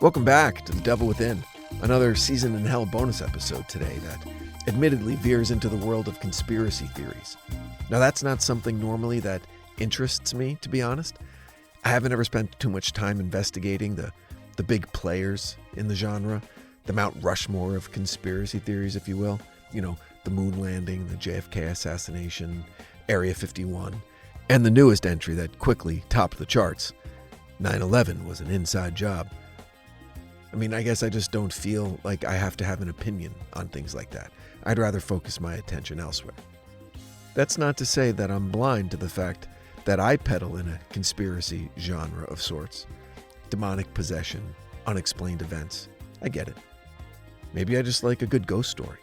Welcome back to The Devil Within, another Season in Hell bonus episode today that admittedly veers into the world of conspiracy theories. Now, that's not something normally that interests me, to be honest. I haven't ever spent too much time investigating the big players in the genre, the Mount Rushmore of conspiracy theories, if you will. You know, the moon landing, the JFK assassination, Area 51, and the newest entry that quickly topped the charts, 9/11 was an inside job. I mean, I guess I just don't feel like I have to have an opinion on things like that. I'd rather focus my attention elsewhere. That's not to say that I'm blind to the fact that I peddle in a conspiracy genre of sorts. Demonic possession, unexplained events. I get it. Maybe I just like a good ghost story.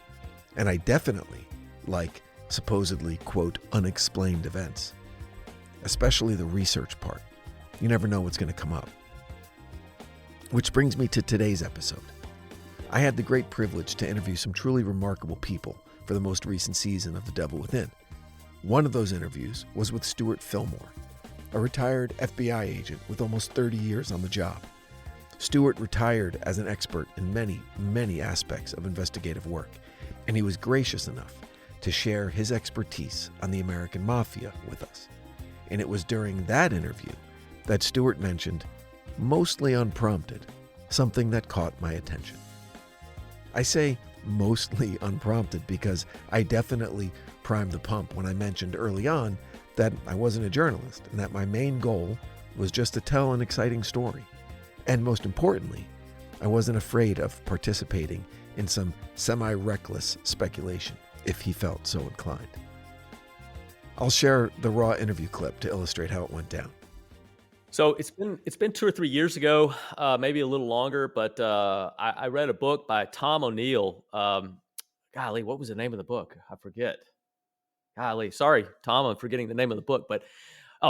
And I definitely like supposedly, quote, unexplained events. Especially the research part. You never know what's going to come up. Which brings me to today's episode. I had the great privilege to interview some truly remarkable people for the most recent season of The Devil Within. One of those interviews was with Stuart Fillmore, a retired FBI agent with almost 30 years on the job. Stuart retired as an expert in many, many aspects of investigative work, and he was gracious enough to share his expertise on the American Mafia with us. And it was during that interview that Stuart mentioned, mostly unprompted, something that caught my attention. I say mostly unprompted because I definitely primed the pump when I mentioned early on that I wasn't a journalist and that my main goal was just to tell an exciting story. And most importantly, I wasn't afraid of participating in some semi-reckless speculation if he felt so inclined. I'll share the raw interview clip to illustrate how it went down. So it's been 2 or 3 years ago, maybe a little longer, but I read a book by Tom O'Neill. Golly, what was the name of the book? I forget. Golly, sorry, Tom, I'm forgetting the name of the book. But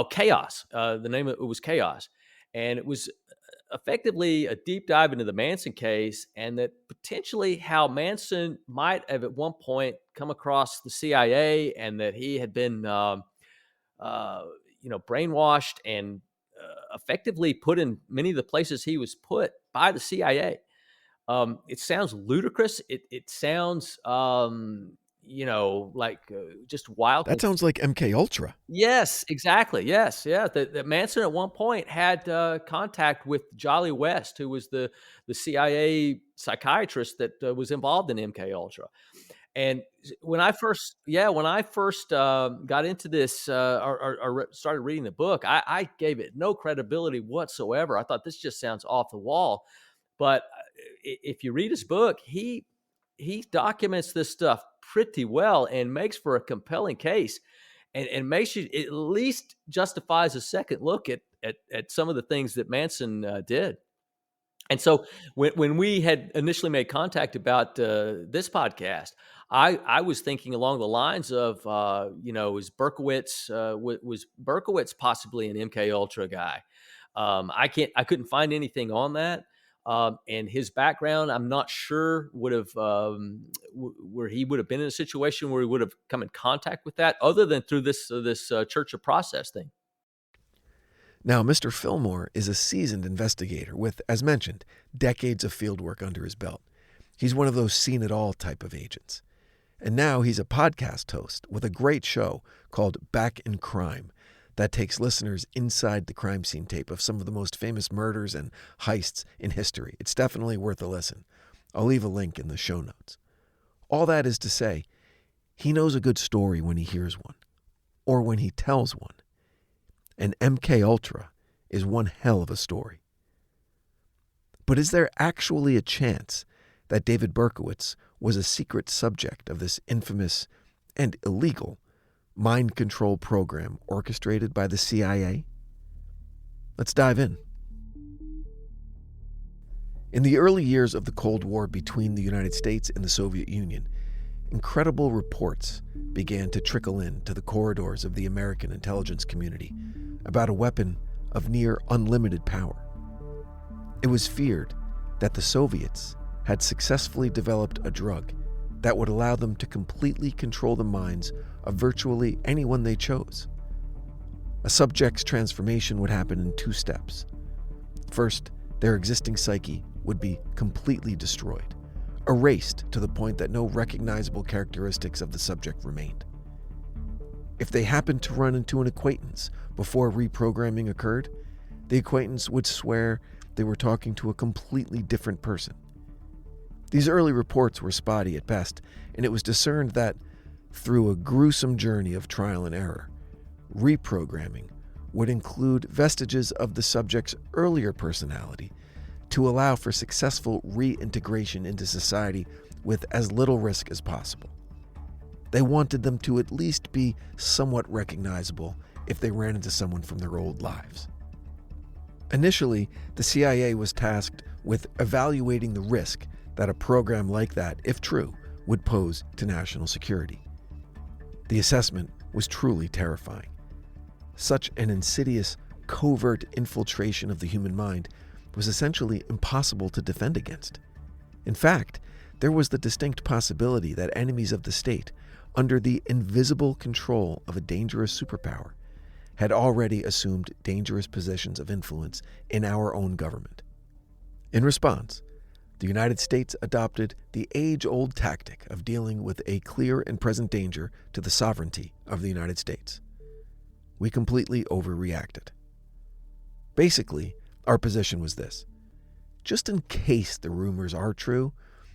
Chaos. The name of it was Chaos, and it was effectively a deep dive into the Manson case, and that potentially how Manson might have at one point come across the CIA, and that he had been, brainwashed and effectively put in many of the places he was put by the CIA. It sounds ludicrous. It sounds, like just wild. That sounds like MK Ultra. Yes, exactly. Yes, yeah. That Manson at one point had contact with Jolly West, who was the CIA psychiatrist that was involved in MK Ultra. And when I first got into this or started reading the book, I gave it no credibility whatsoever. I thought this just sounds off the wall. But if you read his book, he documents this stuff pretty well and makes for a compelling case, and makes you at least justifies a second look at some of the things that Manson did. And so when we had initially made contact about this podcast, I was thinking along the lines of, was Berkowitz possibly an MK Ultra guy? I couldn't find anything on that. And his background, I'm not sure would have where he would have been in a situation where he would have come in contact with that, other than through this Church of Process thing. Now, Mr. Fillmore is a seasoned investigator with, as mentioned, decades of fieldwork under his belt. He's one of those seen-it-all type of agents. And now he's a podcast host with a great show called Back in Crime that takes listeners inside the crime scene tape of some of the most famous murders and heists in history. It's definitely worth a listen. I'll leave a link in the show notes. All that is to say, he knows a good story when he hears one, or when he tells one. And MK Ultra is one hell of a story. But is there actually a chance that David Berkowitz was a secret subject of this infamous and illegal mind control program orchestrated by the CIA? Let's dive in. In the early years of the Cold War between the United States and the Soviet Union, incredible reports began to trickle into the corridors of the American intelligence community about a weapon of near unlimited power. It was feared that the Soviets had successfully developed a drug that would allow them to completely control the minds of virtually anyone they chose. A subject's transformation would happen in 2 steps. First, their existing psyche would be completely destroyed, erased to the point that no recognizable characteristics of the subject remained. If they happened to run into an acquaintance before reprogramming occurred, the acquaintance would swear they were talking to a completely different person. These early reports were spotty at best, and it was discerned that, through a gruesome journey of trial and error, reprogramming would include vestiges of the subject's earlier personality to allow for successful reintegration into society with as little risk as possible. They wanted them to at least be somewhat recognizable if they ran into someone from their old lives. Initially, the CIA was tasked with evaluating the risk that a program like that, if true, would pose to national security. The assessment was truly terrifying. Such an insidious, covert infiltration of the human mind was essentially impossible to defend against. In fact, there was the distinct possibility that enemies of the state, under the invisible control of a dangerous superpower, had already assumed dangerous positions of influence in our own government. In response, the United States adopted the age-old tactic of dealing with a clear and present danger to the sovereignty of the United States. We completely overreacted. Basically, our position was this: just in case the rumors are true,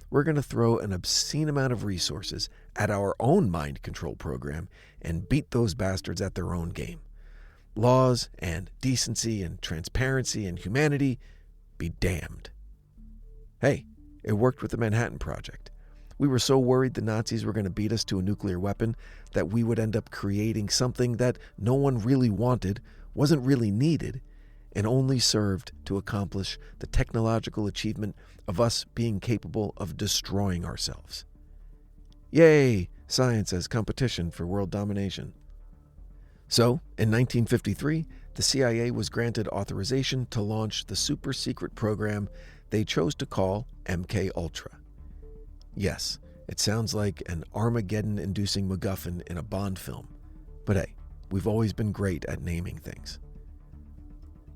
we're going to throw an obscene amount of resources at our own mind control program and beat those bastards at their own game. Laws and decency and transparency and humanity be damned. Hey, it worked with the Manhattan Project. We were so worried the Nazis were going to beat us to a nuclear weapon that we would end up creating something that no one really wanted, wasn't really needed, and only served to accomplish the technological achievement of us being capable of destroying ourselves. Yay, science as competition for world domination. So, in 1953, the CIA was granted authorization to launch the super-secret program they chose to call MK-Ultra. Yes, it sounds like an Armageddon-inducing MacGuffin in a Bond film, but hey, we've always been great at naming things.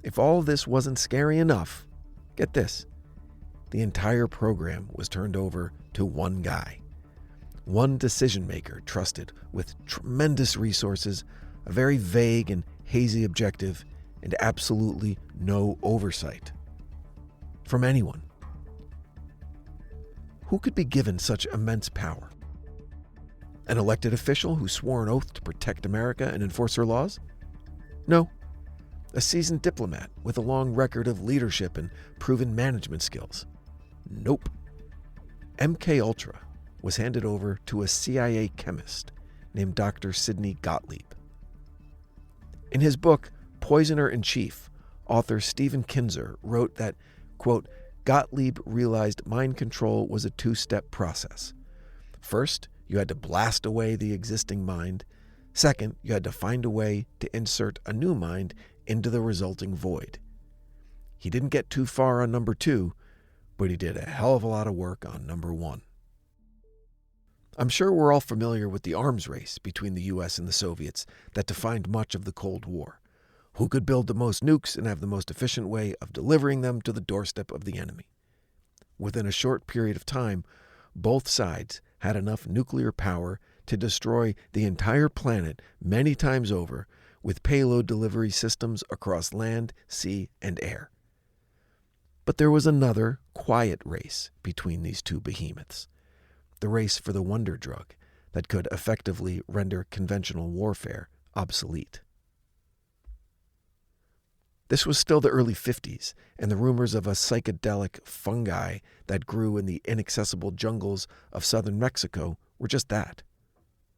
If all this wasn't scary enough, get this: the entire program was turned over to one guy. One decision-maker trusted with tremendous resources, a very vague and hazy objective, and absolutely no oversight from anyone. Who could be given such immense power? An elected official who swore an oath to protect America and enforce her laws? No. A seasoned diplomat with a long record of leadership and proven management skills? Nope. MK-Ultra was handed over to a CIA chemist named Dr. Sidney Gottlieb. In his book, Poisoner in Chief, author Stephen Kinzer wrote that, quote, Gottlieb realized mind control was a 2-step process. First, you had to blast away the existing mind. Second, you had to find a way to insert a new mind into the resulting void. He didn't get too far on number 2, but he did a hell of a lot of work on number 1. I'm sure we're all familiar with the arms race between the US and the Soviets that defined much of the Cold War. Who could build the most nukes and have the most efficient way of delivering them to the doorstep of the enemy? Within a short period of time, both sides had enough nuclear power to destroy the entire planet many times over with payload delivery systems across land, sea, and air. But there was another quiet race between these two behemoths. The race for the wonder drug that could effectively render conventional warfare obsolete. This was still the early 50s, and the rumors of a psychedelic fungi that grew in the inaccessible jungles of southern Mexico were just that,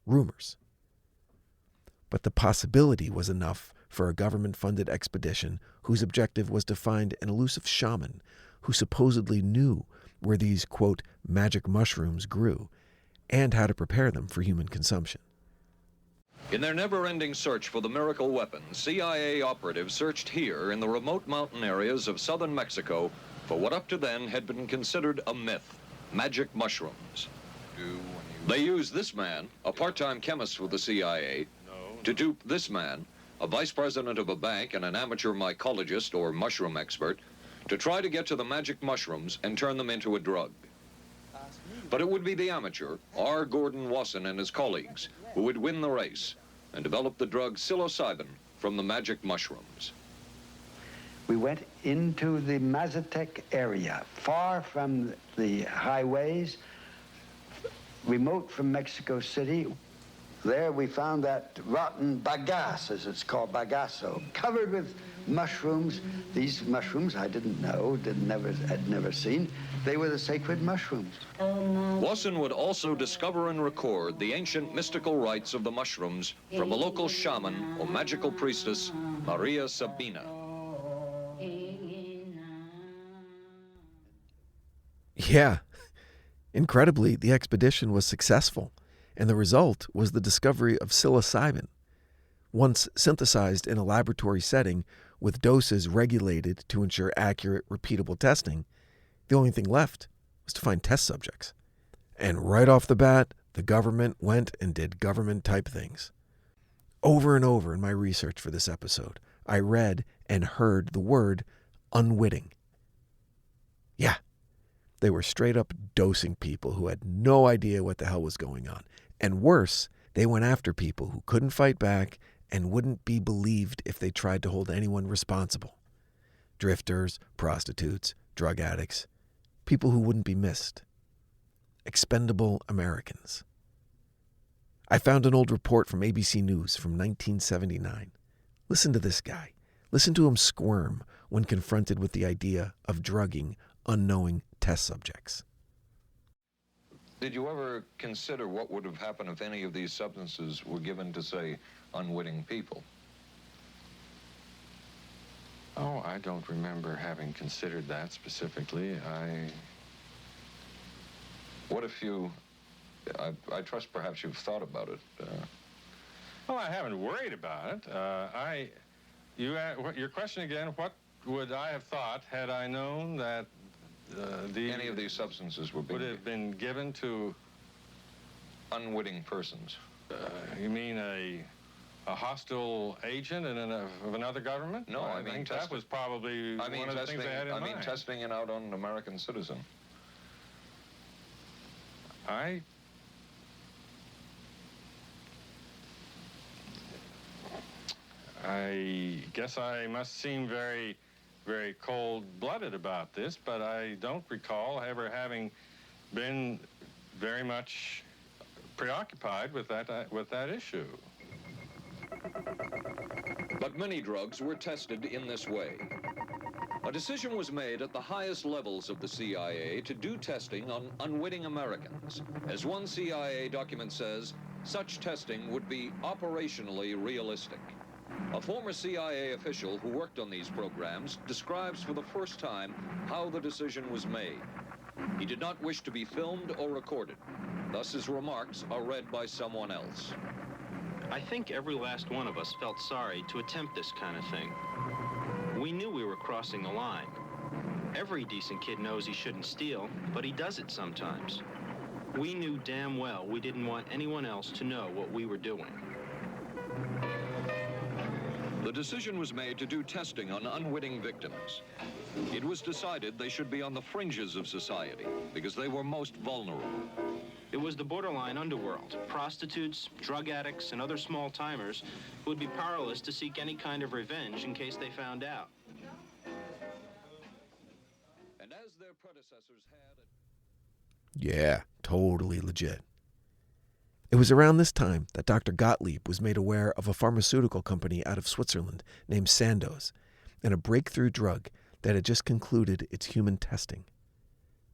rumors. But the possibility was enough for a government-funded expedition whose objective was to find an elusive shaman who supposedly knew where these, quote, magic mushrooms grew and how to prepare them for human consumption. In their never-ending search for the miracle weapon, CIA operatives searched here in the remote mountain areas of southern Mexico for what up to then had been considered a myth, magic mushrooms. They used this man, a part-time chemist with the CIA, to dupe this man, a vice president of a bank, and an amateur mycologist or mushroom expert to try to get to the magic mushrooms and turn them into a drug. But it would be the amateur, R. Gordon Wasson and his colleagues, who would win the race and develop the drug psilocybin from the magic mushrooms. We went into the Mazatec area, far from the highways, remote from Mexico City. There we found that rotten bagasse, as it's called, bagasso, covered with mushrooms. These mushrooms I didn't know, had never seen. They were the sacred mushrooms. Wasson would also discover and record the ancient mystical rites of the mushrooms from a local shaman or magical priestess, Maria Sabina. Yeah. Incredibly, the expedition was successful, and the result was the discovery of psilocybin. Once synthesized in a laboratory setting with doses regulated to ensure accurate, repeatable testing, the only thing left was to find test subjects. And right off the bat, the government went and did government-type things. Over and over in my research for this episode, I read and heard the word unwitting. Yeah, they were straight up dosing people who had no idea what the hell was going on. And worse, they went after people who couldn't fight back and wouldn't be believed if they tried to hold anyone responsible. Drifters, prostitutes, drug addicts, people who wouldn't be missed. Expendable Americans. I found an old report from ABC News from 1979. Listen to this guy. Listen to him squirm when confronted with the idea of drugging unknowing test subjects. Did you ever consider what would have happened if any of these substances were given to, say, unwitting people? Oh, I don't remember having considered that specifically. What if you... I trust perhaps you've thought about it. Well, I haven't worried about it. Your question again, what would I have thought had I known that any of these substances would have been given to unwitting persons? You mean a hostile agent of another government? No, I mean think that was probably one of the things they had in mind. I mean testing it out on an American citizen. I guess I must seem very, very cold-blooded about this, but I don't recall ever having been very much preoccupied with that issue. But many drugs were tested in this way. A decision was made at the highest levels of the CIA to do testing on unwitting Americans. As one CIA document says, such testing would be operationally realistic. A former CIA official who worked on these programs describes for the first time how the decision was made. He did not wish to be filmed or recorded. Thus his remarks are read by someone else. I think every last one of us felt sorry to attempt this kind of thing. We knew we were crossing the line. Every decent kid knows he shouldn't steal, but he does it sometimes. We knew damn well we didn't want anyone else to know what we were doing. The decision was made to do testing on unwitting victims. It was decided they should be on the fringes of society because they were most vulnerable. It was the borderline underworld, prostitutes, drug addicts, and other small-timers who would be powerless to seek any kind of revenge in case they found out. And as their predecessors had... Yeah, totally legit. It was around this time that Dr. Gottlieb was made aware of a pharmaceutical company out of Switzerland named Sandoz and a breakthrough drug that had just concluded its human testing.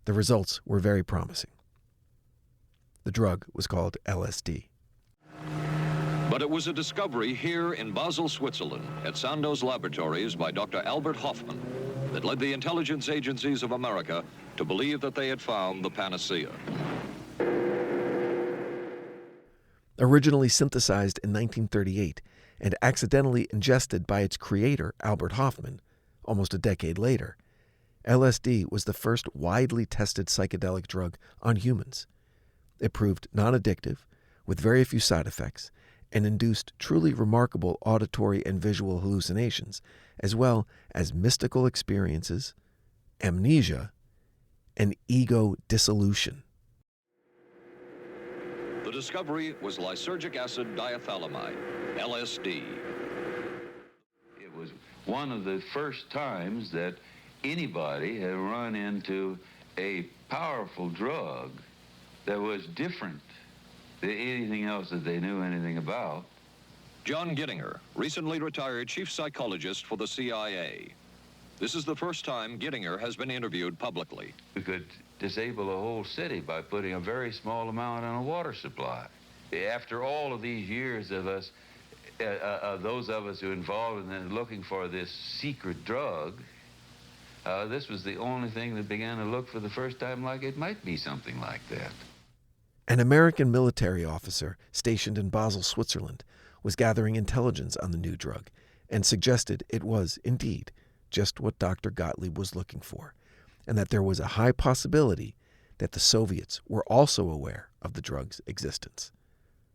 The results were very promising. The drug was called LSD. But it was a discovery here in Basel, Switzerland, at Sandoz Laboratories by Dr. Albert Hofmann that led the intelligence agencies of America to believe that they had found the panacea. Originally synthesized in 1938 and accidentally ingested by its creator, Albert Hofmann, almost a decade later, LSD was the first widely tested psychedelic drug on humans. It proved non-addictive, with very few side effects, and induced truly remarkable auditory and visual hallucinations, as well as mystical experiences, amnesia, and ego dissolution. The discovery was lysergic acid diethylamide, LSD. It was one of the first times that anybody had run into a powerful drug that was different than anything else that they knew anything about. John Gittinger, recently retired chief psychologist for the CIA. This is the first time Gittinger has been interviewed publicly. We could disable a whole city by putting a very small amount on a water supply. After all of these years of us, those of us who are involved in looking for this secret drug, this was the only thing that began to look for the first time like it might be something like that. An American military officer stationed in Basel, Switzerland, was gathering intelligence on the new drug and suggested it was, indeed, just what Dr. Gottlieb was looking for, and that there was a high possibility that the Soviets were also aware of the drug's existence.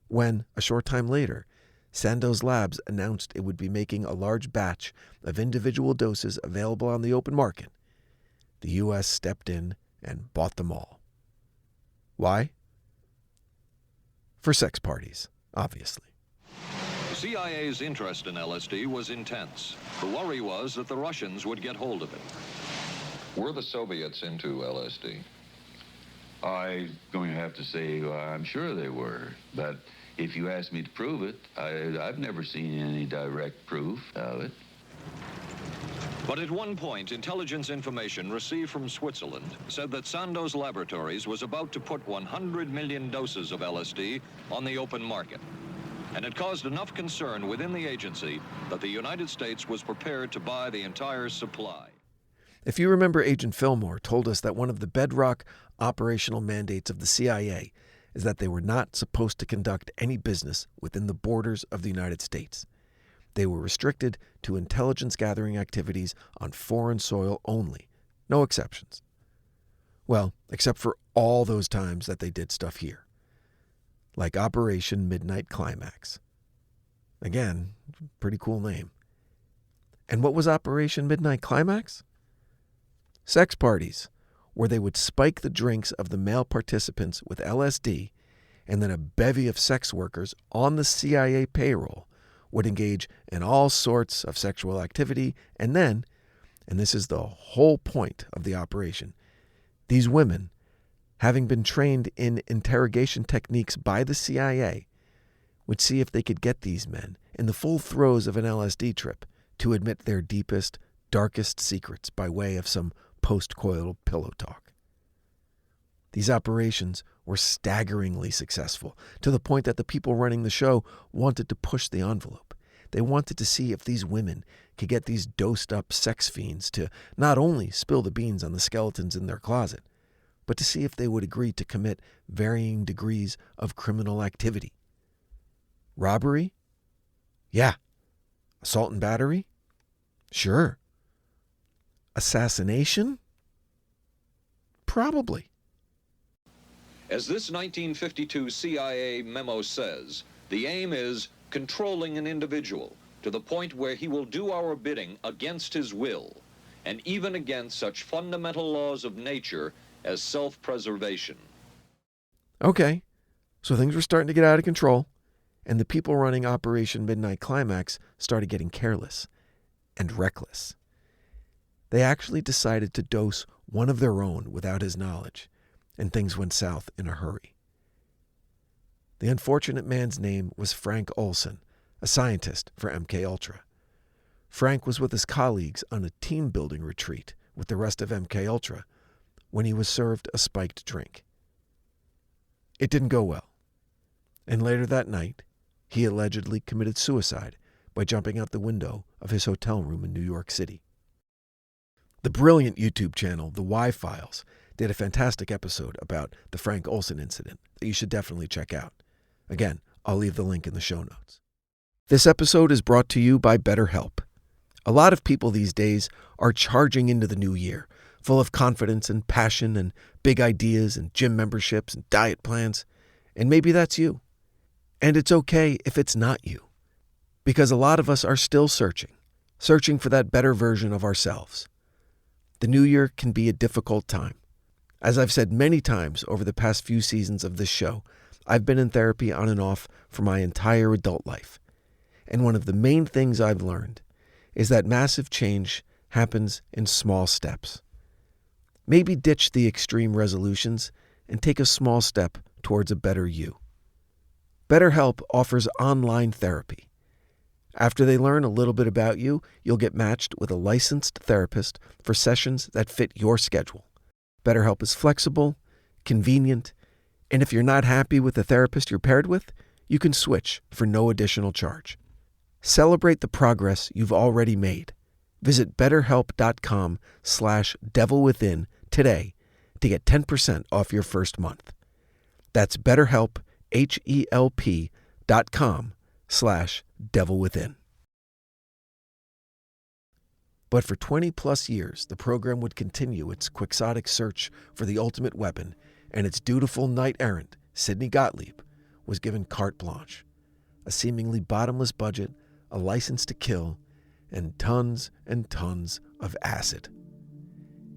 When, a short time later, Sandoz Labs announced it would be making a large batch of individual doses available on the open market, the U.S. stepped in and bought them all. Why? For sex parties, obviously. The CIA's interest in LSD was intense. The worry was that the Russians would get hold of it. Were the Soviets into LSD? I'm going to have to say I'm sure they were, but if you ask me to prove it, I've never seen any direct proof of it. But at one point, intelligence information received from Switzerland said that Sandoz Laboratories was about to put 100 million doses of LSD on the open market. And it caused enough concern within the agency that the United States was prepared to buy the entire supply. If you remember, Agent Fillmore told us that one of the bedrock operational mandates of the CIA is that they were not supposed to conduct any business within the borders of the United States. They were restricted to intelligence gathering activities on foreign soil only, no exceptions. Well, except for all those times that they did stuff here, like Operation Midnight Climax. Again, pretty cool name. And what was Operation Midnight Climax? Sex parties, where they would spike the drinks of the male participants with LSD, and then a bevy of sex workers on the CIA payroll would engage in all sorts of sexual activity, and then, and this is the whole point of the operation, these women, having been trained in interrogation techniques by the CIA, would see if they could get these men, in the full throes of an LSD trip, to admit their deepest, darkest secrets by way of some post-coital pillow talk. These operations were staggeringly successful, to the point that the people running the show wanted to push the envelope. They wanted to see if these women could get these dosed-up sex fiends to not only spill the beans on the skeletons in their closet, but to see if they would agree to commit varying degrees of criminal activity. Robbery? Yeah. Assault and battery? Sure. Assassination? Probably. As this 1952 CIA memo says, the aim is controlling an individual to the point where he will do our bidding against his will, and even against such fundamental laws of nature as self-preservation. Okay, so things were starting to get out of control, and the people running Operation Midnight Climax started getting careless and reckless. They actually decided to dose one of their own without his knowledge, and things went south in a hurry. The unfortunate man's name was Frank Olson, a scientist for MKUltra. Frank was with his colleagues on a team-building retreat with the rest of MKUltra when he was served a spiked drink. It didn't go well, and later that night, he allegedly committed suicide by jumping out the window of his hotel room in New York City. The brilliant YouTube channel, The Y-Files, did a fantastic episode about the Frank Olson incident that you should definitely check out. Again, I'll leave the link in the show notes. This episode is brought to you by BetterHelp. A lot of people these days are charging into the new year, full of confidence and passion and big ideas and gym memberships and diet plans. And maybe that's you. And it's okay if it's not you, because a lot of us are still searching for that better version of ourselves. The new year can be a difficult time. As I've said many times over the past few seasons of this show, I've been in therapy on and off for my entire adult life. And one of the main things I've learned is that massive change happens in small steps. Maybe ditch the extreme resolutions and take a small step towards a better you. BetterHelp offers online therapy. After they learn a little bit about you, you'll get matched with a licensed therapist for sessions that fit your schedule. BetterHelp is flexible, convenient, and if you're not happy with the therapist you're paired with, you can switch for no additional charge. Celebrate the progress you've already made. Visit BetterHelp.com/devilwithin today to get 10% off your first month. That's BetterHelp, HELP.com/devilwithin. But for 20 plus years, the program would continue its quixotic search for the ultimate weapon, and its dutiful knight-errant, Sidney Gottlieb, was given carte blanche. A seemingly bottomless budget, a license to kill, and tons of acid.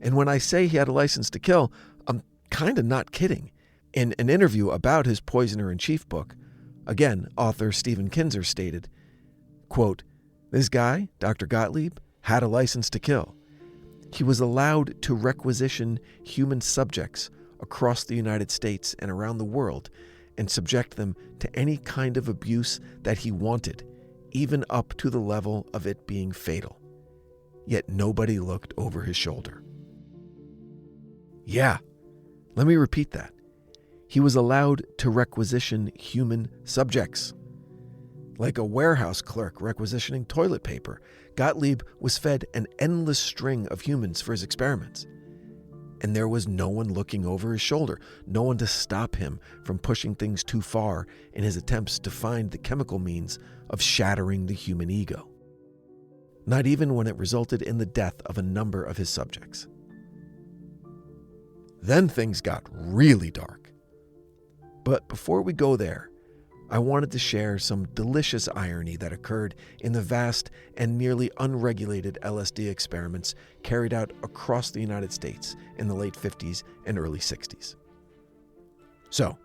And when I say he had a license to kill, I'm kind of not kidding. In an interview about his Poisoner-in-Chief book, again, author Stephen Kinzer stated, quote, "This guy, Dr. Gottlieb, had a license to kill. He was allowed to requisition human subjects across the United States and around the world and subject them to any kind of abuse that he wanted, even up to the level of it being fatal. Yet nobody looked over his shoulder." Yeah, let me repeat that. He was allowed to requisition human subjects. Like a warehouse clerk requisitioning toilet paper, Gottlieb was fed an endless string of humans for his experiments. And there was no one looking over his shoulder, no one to stop him from pushing things too far in his attempts to find the chemical means of shattering the human ego. Not even when it resulted in the death of a number of his subjects. Then things got really dark. But before we go there, I wanted to share some delicious irony that occurred in the vast and nearly unregulated LSD experiments carried out across the United States in the late 50s and early 60s. So,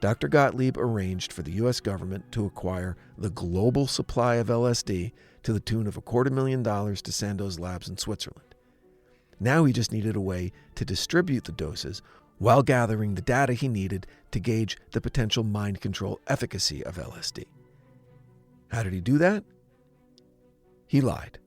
Dr. Gottlieb arranged for the U.S. government to acquire the global supply of LSD to the tune of $250,000 to Sandoz Labs in Switzerland. Now he just needed a way to distribute the doses while gathering the data he needed to gauge the potential mind control efficacy of LSD. How did he do that? He lied.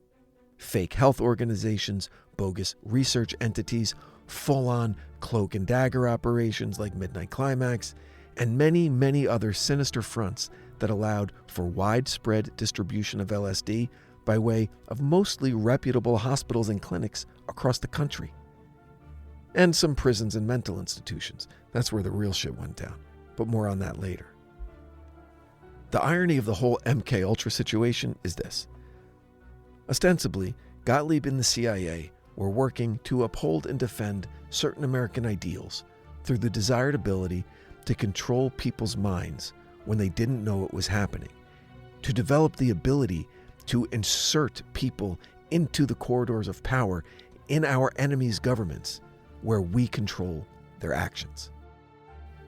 Fake health organizations, bogus research entities, full-on cloak and dagger operations like Midnight Climax, and many other sinister fronts that allowed for widespread distribution of LSD by way of mostly reputable hospitals and clinics across the country. And some prisons and mental institutions. That's where the real shit went down. But more on that later. The irony of the whole MK Ultra situation is this. Ostensibly, Gottlieb and the CIA were working to uphold and defend certain American ideals through the desired ability to control people's minds when they didn't know it was happening, to develop the ability to insert people into the corridors of power in our enemies' governments, where we control their actions.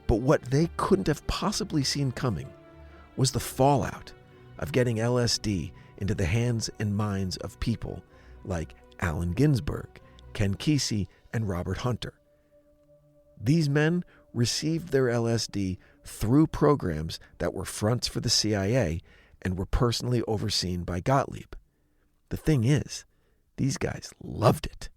But what they couldn't have possibly seen coming was the fallout of getting LSD into the hands and minds of people like Allen Ginsberg, Ken Kesey, and Robert Hunter. These men received their LSD through programs that were fronts for the CIA and were personally overseen by Gottlieb. The thing is, these guys loved it.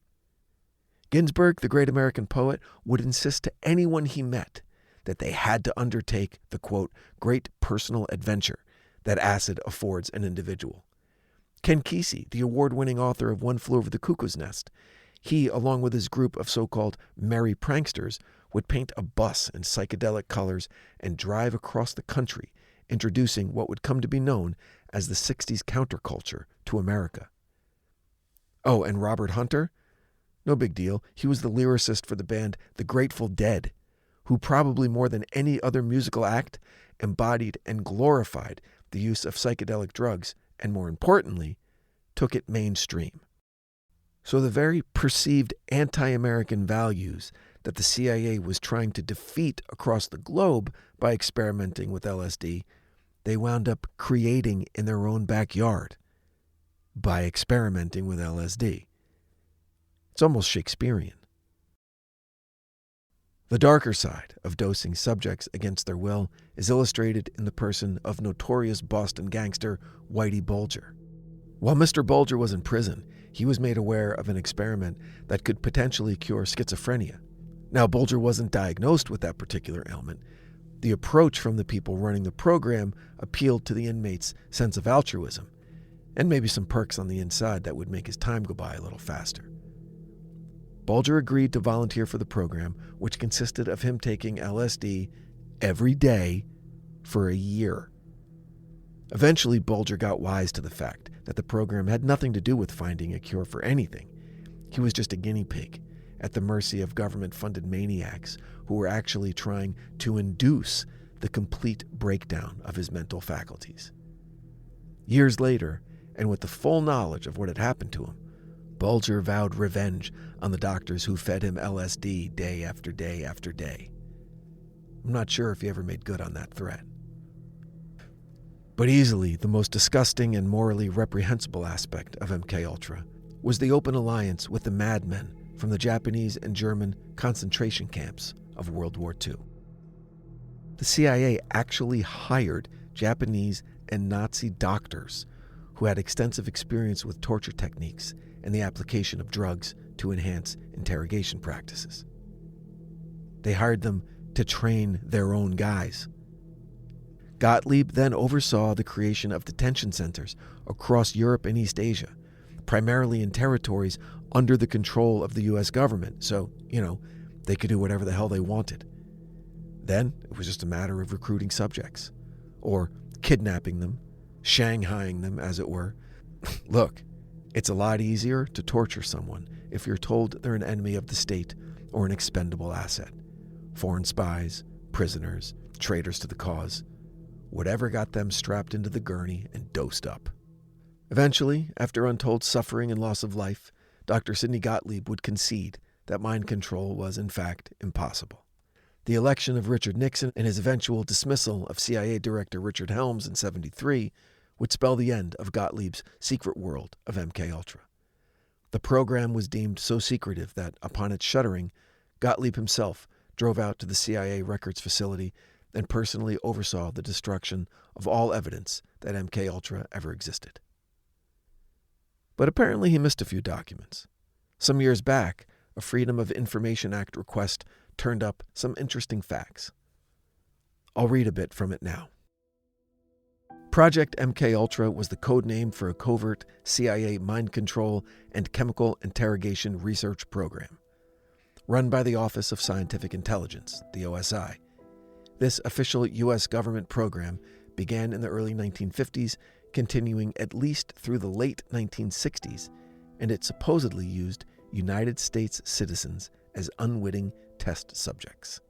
Ginsberg, the great American poet, would insist to anyone he met that they had to undertake the, quote, great personal adventure that acid affords an individual. Ken Kesey, the award-winning author of One Flew Over the Cuckoo's Nest, he, along with his group of so-called merry pranksters, would paint a bus in psychedelic colors and drive across the country, introducing what would come to be known as the 60s counterculture to America. Oh, and Robert Hunter? No big deal. He was the lyricist for the band The Grateful Dead, who probably more than any other musical act embodied and glorified the use of psychedelic drugs, and more importantly, took it mainstream. So the very perceived anti-American values that the CIA was trying to defeat across the globe by experimenting with LSD, they wound up creating in their own backyard by experimenting with LSD. It's almost Shakespearean. The darker side of dosing subjects against their will is illustrated in the person of notorious Boston gangster Whitey Bulger. While Mr. Bulger was in prison, he was made aware of an experiment that could potentially cure schizophrenia. Now, Bulger wasn't diagnosed with that particular ailment. The approach from the people running the program appealed to the inmate's sense of altruism, and maybe some perks on the inside that would make his time go by a little faster. Bulger agreed to volunteer for the program, which consisted of him taking LSD every day for a year. Eventually, Bulger got wise to the fact that the program had nothing to do with finding a cure for anything. He was just a guinea pig at the mercy of government-funded maniacs who were actually trying to induce the complete breakdown of his mental faculties. Years later, and with the full knowledge of what had happened to him, Bulger vowed revenge on the doctors who fed him LSD day after day after day. I'm not sure if he ever made good on that threat. But easily the most disgusting and morally reprehensible aspect of MKUltra was the open alliance with the madmen from the Japanese and German concentration camps of World War II. The CIA actually hired Japanese and Nazi doctors who had extensive experience with torture techniques and the application of drugs to enhance interrogation practices. They hired them to train their own guys. Gottlieb then oversaw the creation of detention centers across Europe and East Asia, primarily in territories under the control of the U.S. government, so, they could do whatever the hell they wanted. Then it was just a matter of recruiting subjects, or kidnapping them, shanghaiing them, as it were. Look, it's a lot easier to torture someone if you're told they're an enemy of the state or an expendable asset. Foreign spies, prisoners, traitors to the cause. Whatever got them strapped into the gurney and dosed up. Eventually, after untold suffering and loss of life, Dr. Sidney Gottlieb would concede that mind control was, in fact, impossible. The election of Richard Nixon and his eventual dismissal of CIA Director Richard Helms in 1973 would spell the end of Gottlieb's secret world of MKUltra. The program was deemed so secretive that, upon its shuttering, Gottlieb himself drove out to the CIA records facility and personally oversaw the destruction of all evidence that MKUltra ever existed. But apparently he missed a few documents. Some years back, a Freedom of Information Act request turned up some interesting facts. I'll read a bit from it now. Project MKUltra was the code name for a covert CIA mind control and chemical interrogation research program, run by the Office of Scientific Intelligence, the OSI. This official U.S. government program began in the early 1950s, continuing at least through the late 1960s, and it supposedly used United States citizens as unwitting test subjects.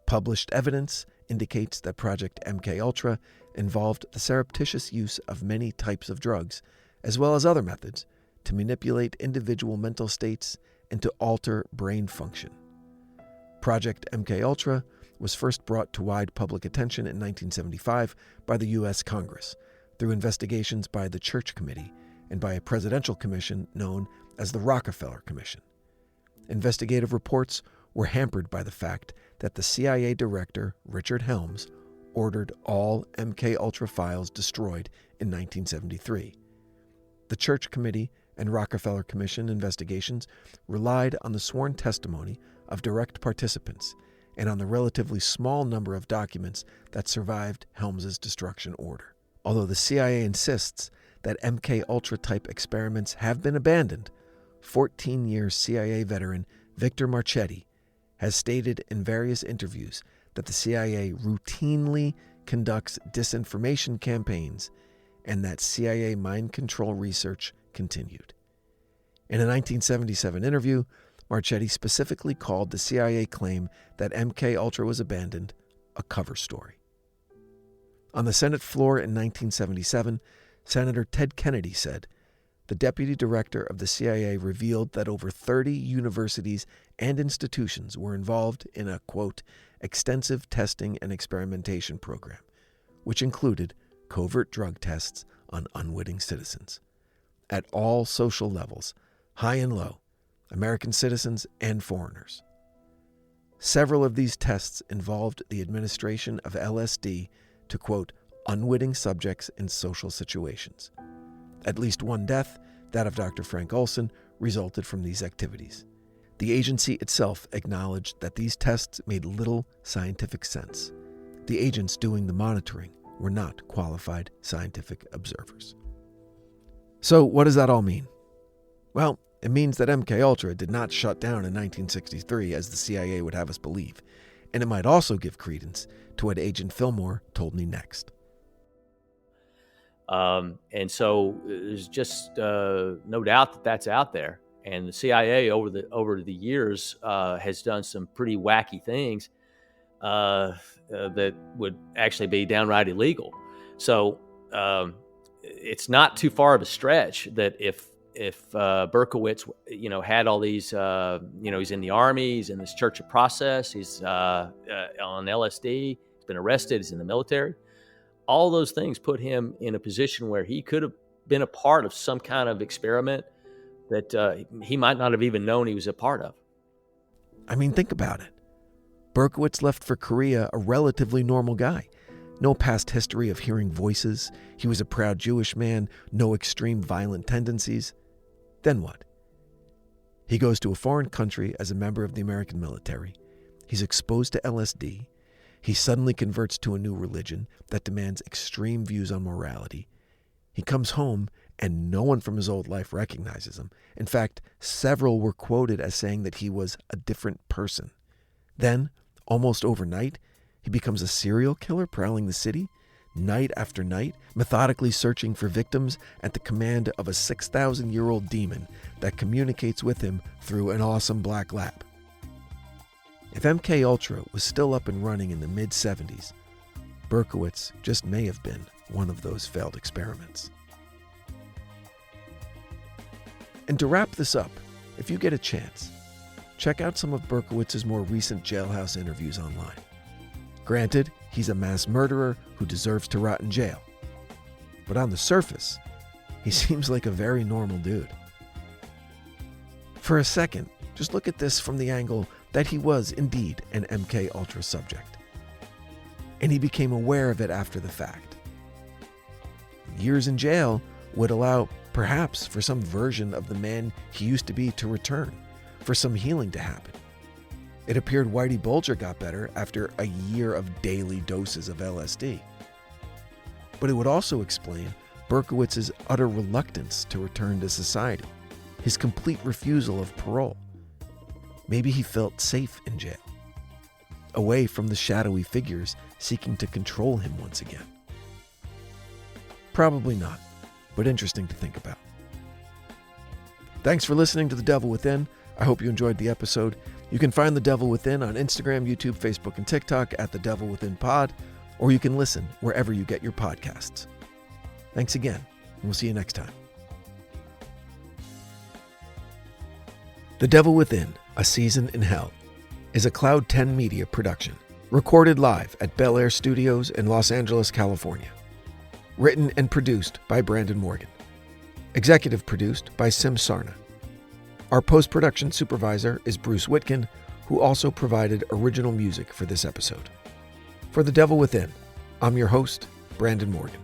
Published evidence indicates that Project MKUltra involved the surreptitious use of many types of drugs, as well as other methods, to manipulate individual mental states and to alter brain function. Project MKUltra was first brought to wide public attention in 1975 by the U.S. Congress through investigations by the Church Committee and by a presidential commission known as the Rockefeller Commission. Investigative reports were hampered by the fact that the CIA director, Richard Helms, ordered all MKUltra files destroyed in 1973. The Church Committee and Rockefeller Commission investigations relied on the sworn testimony of direct participants and on the relatively small number of documents that survived Helms's destruction order. Although the CIA insists that MKUltra-type experiments have been abandoned, 14-year CIA veteran Victor Marchetti has stated in various interviews that the CIA routinely conducts disinformation campaigns and that CIA mind control research continued. In a 1977 interview, Marchetti specifically called the CIA claim that MKUltra was abandoned a cover story. On the Senate floor in 1977, Senator Ted Kennedy said, "The deputy director of the CIA revealed that over 30 universities and institutions were involved in a, quote, extensive testing and experimentation program, which included covert drug tests on unwitting citizens. At all social levels, high and low, American citizens and foreigners. Several of these tests involved the administration of LSD to, quote, unwitting subjects in social situations. At least one death, that of Dr. Frank Olson, resulted from these activities. The agency itself acknowledged that these tests made little scientific sense. The agents doing the monitoring were not qualified scientific observers." So what does that all mean? Well, it means that MKUltra did not shut down in 1963 as the CIA would have us believe, and it might also give credence to what Agent Fillmore told me next. And so there's just no doubt that that's out there. And the CIA over the years has done some pretty wacky things that would actually be downright illegal. So it's not too far of a stretch that if Berkowitz, had all these, he's in the Army, he's in this Church of Process, he's on LSD, he's been arrested, he's in the military. All those things put him in a position where he could have been a part of some kind of experiment that he might not have even known he was a part of. I mean, think about it. Berkowitz left for Korea a relatively normal guy. No past history of hearing voices. He was a proud Jewish man, no extreme violent tendencies. Then what? He goes to a foreign country as a member of the American military. He's exposed to LSD. He suddenly converts to a new religion that demands extreme views on morality. He comes home and no one from his old life recognizes him. In fact, several were quoted as saying that he was a different person. Then, almost overnight, he becomes a serial killer prowling the city, night after night, methodically searching for victims at the command of a 6,000-year-old demon that communicates with him through an awesome black lab. If MKUltra was still up and running in the mid-'70s, Berkowitz just may have been one of those failed experiments. And to wrap this up, if you get a chance, check out some of Berkowitz's more recent jailhouse interviews online. Granted, he's a mass murderer who deserves to rot in jail. But on the surface, he seems like a very normal dude. For a second, just look at this from the angle that he was indeed an MKUltra subject. And he became aware of it after the fact. Years in jail would allow, perhaps, for some version of the man he used to be to return, for some healing to happen. It appeared Whitey Bulger got better after a year of daily doses of LSD. But it would also explain Berkowitz's utter reluctance to return to society, his complete refusal of parole. Maybe he felt safe in jail, away from the shadowy figures seeking to control him once again. Probably not, but interesting to think about. Thanks for listening to The Devil Within. I hope you enjoyed the episode. You can find The Devil Within on Instagram, YouTube, Facebook, and TikTok at The Devil Within Pod, or you can listen wherever you get your podcasts. Thanks again, and we'll see you next time. The Devil Within, A Season in Hell, is a Cloud 10 Media production, recorded live at Bel Air Studios in Los Angeles, California. Written and produced by Brandon Morgan. Executive produced by Sim Sarna. Our post-production supervisor is Bruce Whitkin, who also provided original music for this episode. For The Devil Within, I'm your host, Brandon Morgan.